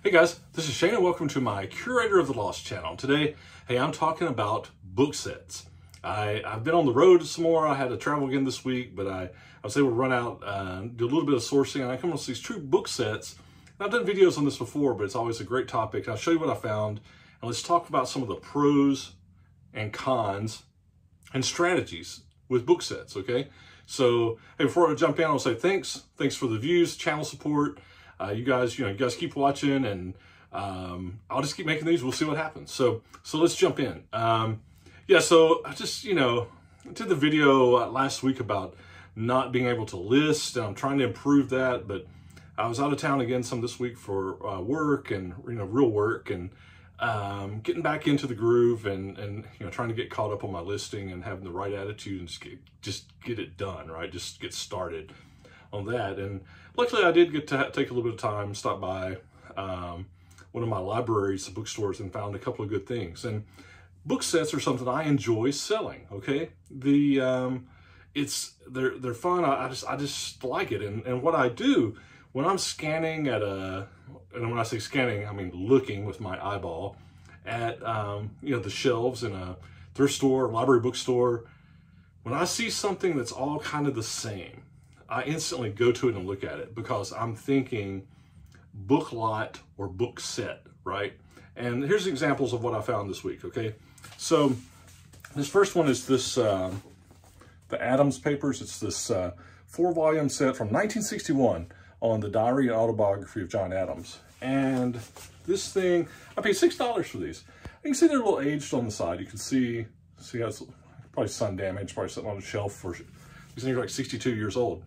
Hey guys, this is Shane and welcome to my Curator of the Lost channel. Today, hey, I'm talking about book sets. I've been on the road some more. I had to travel again this week, but I was able to run out, do a little bit of sourcing, and I come across these true book sets. And I've done videos on this before, but it's always a great topic. I'll show you what I found, and let's talk about some of the pros and cons and strategies with book sets, okay? So, hey, before I jump in, I'll say thanks. Thanks for the views, channel support. You guys keep watching, and I'll just keep making these. We'll see what happens. So let's jump in. So I just, did the video last week about not being able to list, and I'm trying to improve that, but I was out of town again some this week for work and, real work, and getting back into the groove and trying to get caught up on my listing and having the right attitude and just get it done, right? Just get started on that. And luckily I did get to take a little bit of time, stop by one of my libraries, the bookstores, and found a couple of good things. And book sets are something I enjoy selling, okay? They're fun. I just like it. And what I do when I'm scanning and when I say scanning, I mean looking with my eyeball at the shelves in a thrift store, library bookstore, when I see something that's all kind of the same, I instantly go to it and look at it because I'm thinking book lot or book set, right? And here's examples of what I found this week, okay? So this first one is this, the Adams Papers. It's this 4-volume set from 1961 on the diary and autobiography of John Adams. And this thing, I paid $6 for these. You can see they're a little aged on the side. You can see how it's probably sun damaged, probably sitting on a shelf for, these things are like 62 years old.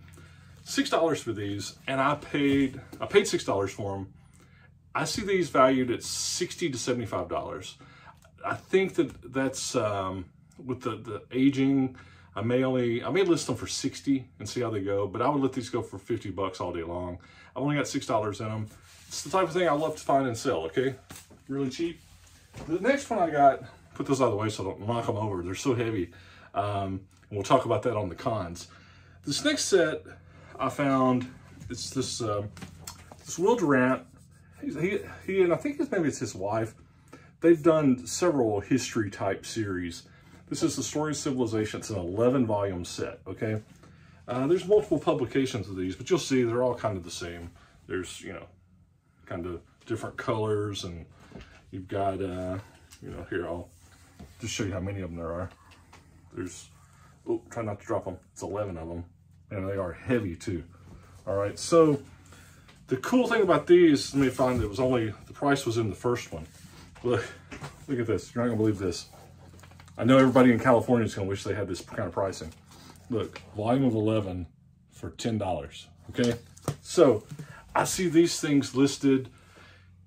$6 for these, and I paid $6 for them. I see these valued at $60 to $75. I think that's with the aging. I may list them for $60 and see how they go, but I would let these go for $50 all day long. I only got $6 in them. It's the type of thing I love to find and sell, okay? Really cheap. The next one I got, put those out of the way so I don't knock them over. They're so heavy. And we'll talk about that on the cons. This next set I found, it's this Will Durant. He and I think maybe it's his wife. They've done several history type series. This is The Story of Civilization. It's an 11-volume set, okay? There's multiple publications of these, but you'll see they're all kind of the same. There's, kind of different colors, and you've got, here, I'll just show you how many of them there are. There's, oh, try not to drop them. It's 11 of them, and they are heavy too. All right, so the cool thing about these, let me find it was only, the price was in the first one. Look at this. You're not gonna believe this. I know everybody in California is gonna wish they had this kind of pricing. Look, volume of 11 for $10, okay? So I see these things listed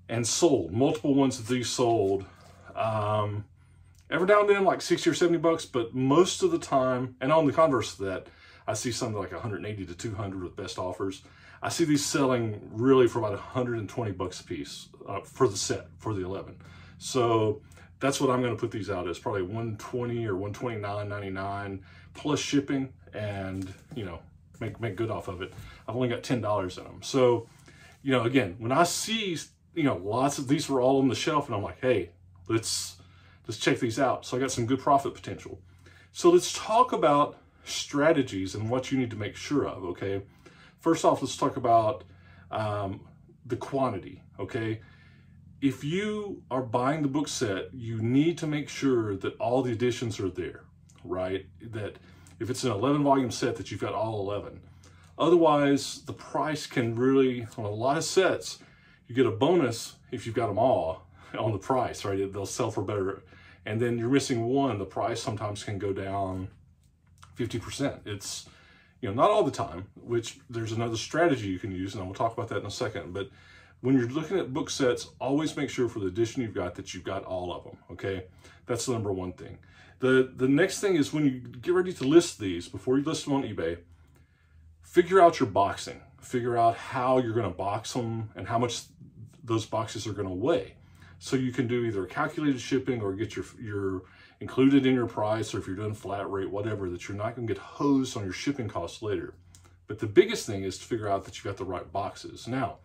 and sold, multiple ones of these sold. Every now and then like 60 or 70 bucks, but most of the time, and on the converse of that, I see something like 180 to 200 with best offers. I see these selling really for about 120 bucks a piece for the set, for the 11. So that's what I'm going to put these out as, probably 120 or 129.99 plus shipping, and make good off of it. I've only got $10 in them. So again, when I see lots of these were all on the shelf, and I'm like, hey, let's check these out. So I got some good profit potential. So let's talk about strategies and what you need to make sure of, okay? First off, let's talk about the quantity, okay? If you are buying the book set, you need to make sure that all the editions are there, right? That if it's an 11-volume set, that you've got all 11. Otherwise, the price can really, on a lot of sets, you get a bonus if you've got them all on the price, right? They'll sell for better. And then you're missing one, the price sometimes can go down 50%. It's, not all the time, which there's another strategy you can use, and we'll talk about that in a second. But when you're looking at book sets, always make sure for the edition you've got that you've got all of them, okay? That's the number one thing. The next thing is when you get ready to list these, before you list them on eBay, figure out your boxing. Figure out how you're gonna box them and how much those boxes are gonna weigh. So you can do either calculated shipping or get your included in your price, or if you're doing flat rate, whatever, that you're not gonna get hosed on your shipping costs later. But the biggest thing is to figure out that you've got the right boxes. Now,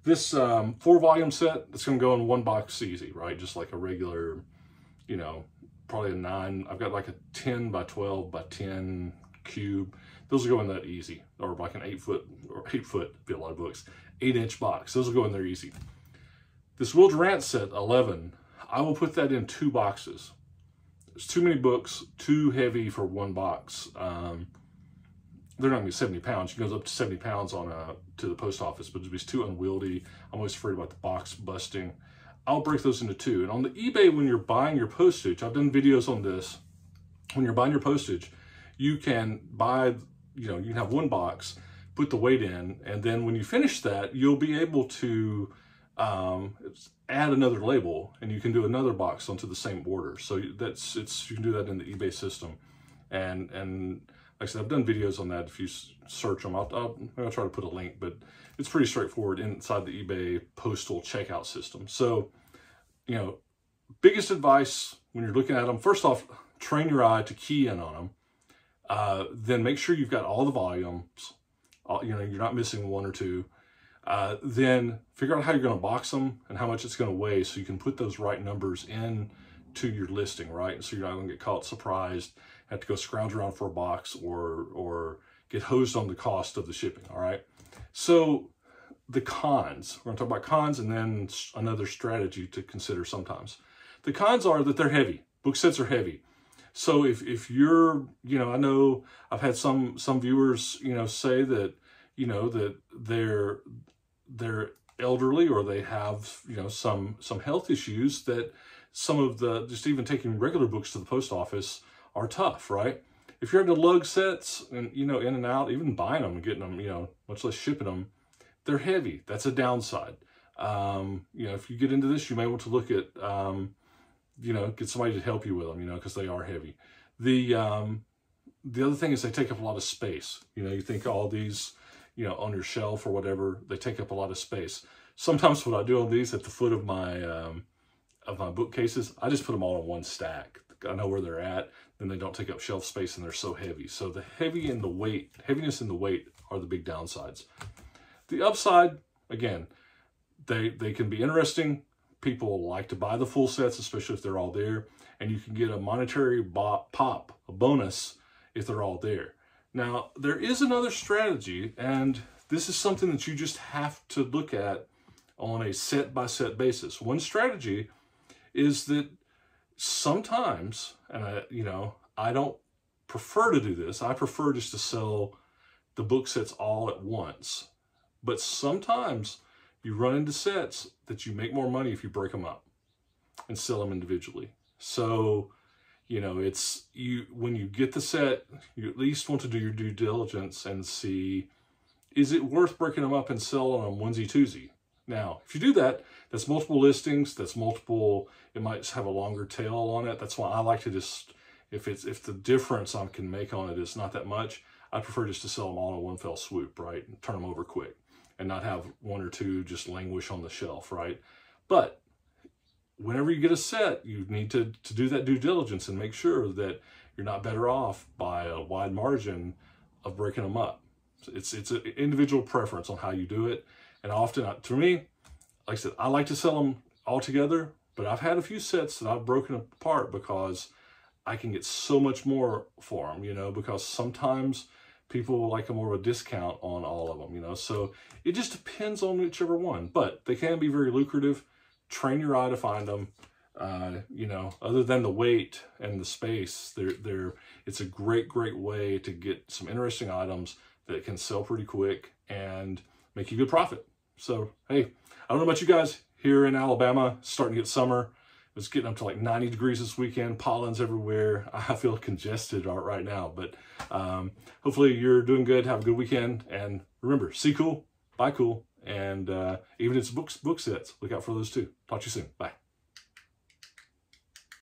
This 4-volume set, it's going to go in one box easy, right? Just like a regular, you know, probably a 9. I've got like a 10 by 12 by 10 cube. Those will go in that easy, or like an 8 foot, be a lot of books, 8-inch box. Those will go in there easy. This Will Durant set 11, I will put that in 2 boxes. There's too many books, too heavy for one box. They're not going to be 70 pounds. It goes up to 70 pounds on to the post office, but it's too unwieldy. I'm always afraid about the box busting. I'll break those into 2. And on the eBay, when you're buying your postage, I've done videos on this. When you're buying your postage, you can buy, you know, you can have 1 box, put the weight in, and then when you finish that, you'll be able to add another label, and you can do another box onto the same order. So you can do that in the eBay system. And like I said, I've done videos on that. If you search them, I'll try to put a link, but it's pretty straightforward inside the eBay postal checkout system. So, you know, biggest advice when you're looking at them, first off, train your eye to key in on them. Then make sure you've got all the volumes. You know, you're not missing 1 or 2. Then figure out how you're going to box them and how much it's going to weigh, so you can put those right numbers in to your listing, right? So you're not going to get caught surprised, have to go scrounge around for a box, or get hosed on the cost of the shipping, all right? So the cons, we're going to talk about cons and then another strategy to consider sometimes. The cons are that they're heavy. Book sets are heavy. So if you're, you know, I know I've had some viewers, you know, say that, you know, that they're elderly, or they have, you know, some health issues, that some of the, just even taking regular books to the post office are tough, right? If you're into lug sets and, you know, in and out, even buying them and getting them, you know, much less shipping them, they're heavy. That's a downside. You know, if you get into this, you may want to look at, you know, get somebody to help you with them, you know, because they are heavy. The other thing is they take up a lot of space. You know, you think all these, you know, on your shelf or whatever, they take up a lot of space. Sometimes what I do on these at the foot of my bookcases, I just put them all in one stack. I know where they're at, then they don't take up shelf space, and they're so heavy. So the heaviness and the weight are the big downsides. The upside, again, they can be interesting. People like to buy the full sets, especially if they're all there, and you can get a monetary pop, a bonus, if they're all there. Now, there is another strategy, and this is something that you just have to look at on a set-by-set basis. One strategy is that sometimes, and I don't prefer to do this. I prefer just to sell the book sets all at once. But sometimes you run into sets that you make more money if you break them up and sell them individually. So, you know, when you get the set, you at least want to do your due diligence and see, is it worth breaking them up and selling them onesie-twosie? Now, if you do that, that's multiple listings, that's multiple, it might have a longer tail on it. That's why I like to just, if the difference I can make on it is not that much, I prefer just to sell them all in one fell swoop, right? And turn them over quick and not have 1 or 2 just languish on the shelf, right? But whenever you get a set, you need to do that due diligence and make sure that you're not better off by a wide margin of breaking them up. It's an individual preference on how you do it. And often, to me, like I said, I like to sell them all together, but I've had a few sets that I've broken apart because I can get so much more for them, you know, because sometimes people like a more of a discount on all of them, you know. So it just depends on whichever one, but they can be very lucrative. Train your eye to find them. You know, other than the weight and the space, it's a great way to get some interesting items that can sell pretty quick and make you good profit. So, hey, I don't know about you guys here in Alabama, starting to get summer. It's getting up to like 90 degrees this weekend, pollen's everywhere. I feel congested right now, but hopefully you're doing good. Have a good weekend. And remember, see cool, buy cool. And even if it's book sets, look out for those too. Talk to you soon. Bye.